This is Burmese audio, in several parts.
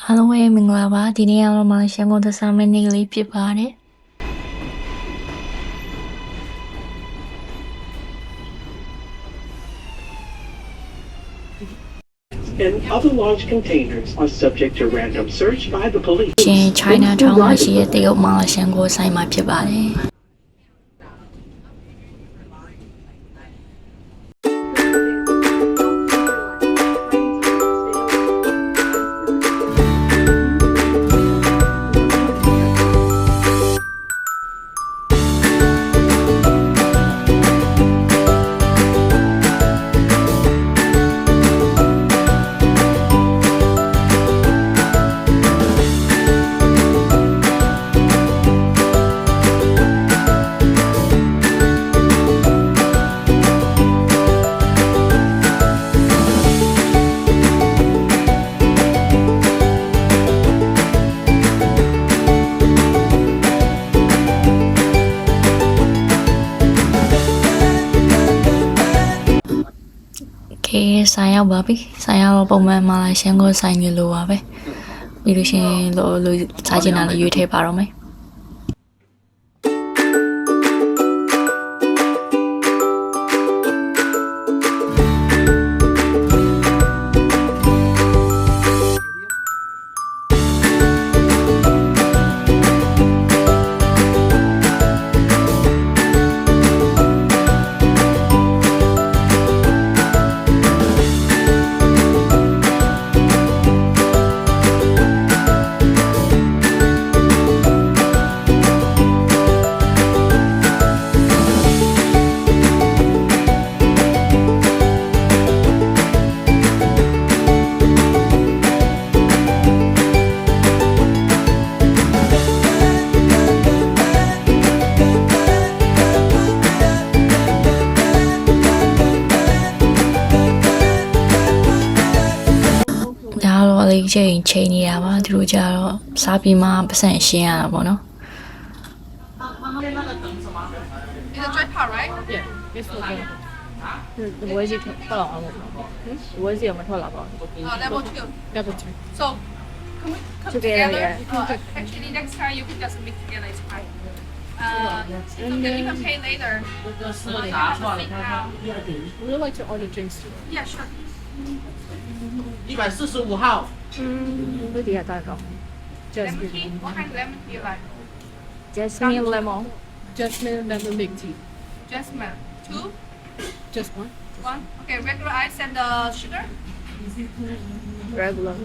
အားလုံးပဲမင်္ဂလာပါဒီနေ့ကတော့မှရှမ်းကုန်သစားမင်းနေ့ကလေးဖြစ်ပါတယ် And other large containers are subject to random search by the police. ရှင် China Town မှာရှိတဲ့တရုတ်မှာရှမ်းကုန်ဆိုင်မှာဖြစ်ပါတယ် ဆိုင်ရောက်ပါပြီဆိုင်ရောက်တော့ပုံမှန်မှာရှမ်းကုန်ဆိုင်မျိုးလိုပါပဲပြီးလို့ရှိရင်လိုစားချင်တာလေးရွေးထည့်ပါတော့မယ် လေးချိန်နေတာပါသူတို့ကြတော့စားပြီးမှပတ်စံရှင်းရတာပေါ့နော် It's a dry pot, right? Yeah, it's okay. The voice is too long. The voice is too long. Level 2. Level 2. So, can we come Together, together? yeah. Actually, next time you can just mix together. It's fine. Okay, you can pay later. You have to sit down. Would you like to order drinks too? Yeah, sure. 145号。这底下大个。 Lemon tea? What kind of lemon do you like? Jasmine lemon. Jasmine lemon milk tea. Jasmine. 2? Just one. 1? Okay, regular ice and sugar? Regular.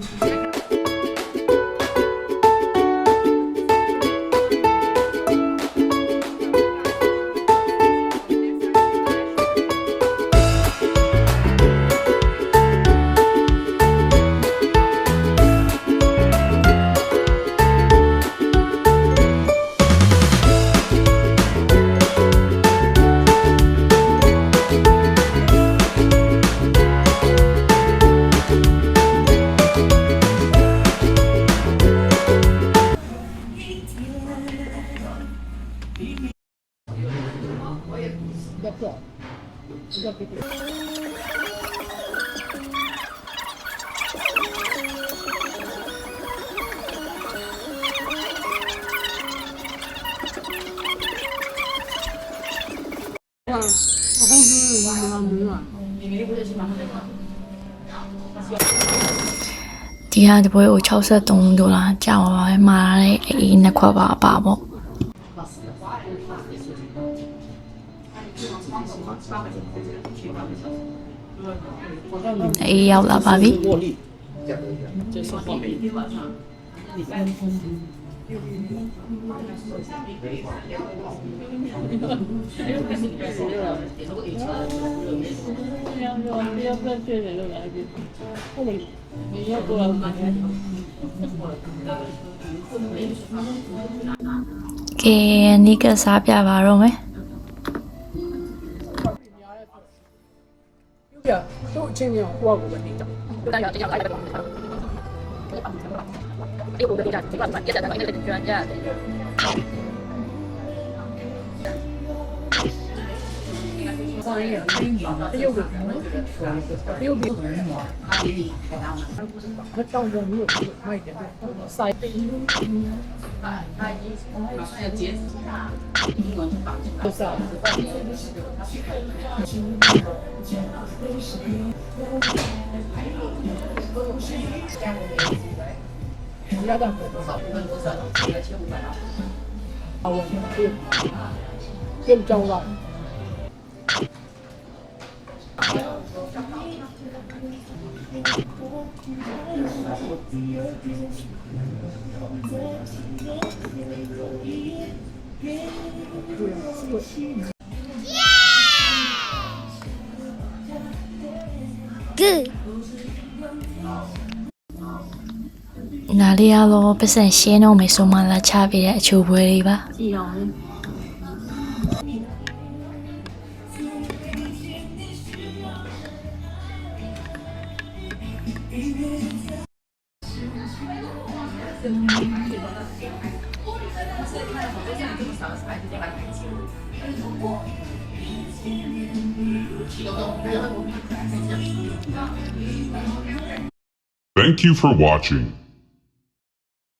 ဒီဟာဒီပွဲကို63ဒေါ်လာကြာပါပဲမှာတဲ့အေးနှစ်ခွက်ပါအပါပေါ့အေးရောက်လာပါပြီ ကဲနီးကစားပြပါတော့မယ် ပြတော့အချင်းချင်းဟိုကကိုပဲနေကြ။တန်းရတရားလိုက်တယ်ပေါ့။ဒီကိုပဲကြာဒီကမှပြတ်တာလည်းကျွမ်းကြတယ်။ဆိုင်ရတရုတ်က နားလေးရတော့ပတ်စံရှင်းတော့မယ်ဆိုမှလာချပြတဲ့အချိုပွဲလေးပါ ကြည့်အောင်လေ Thank you for watching.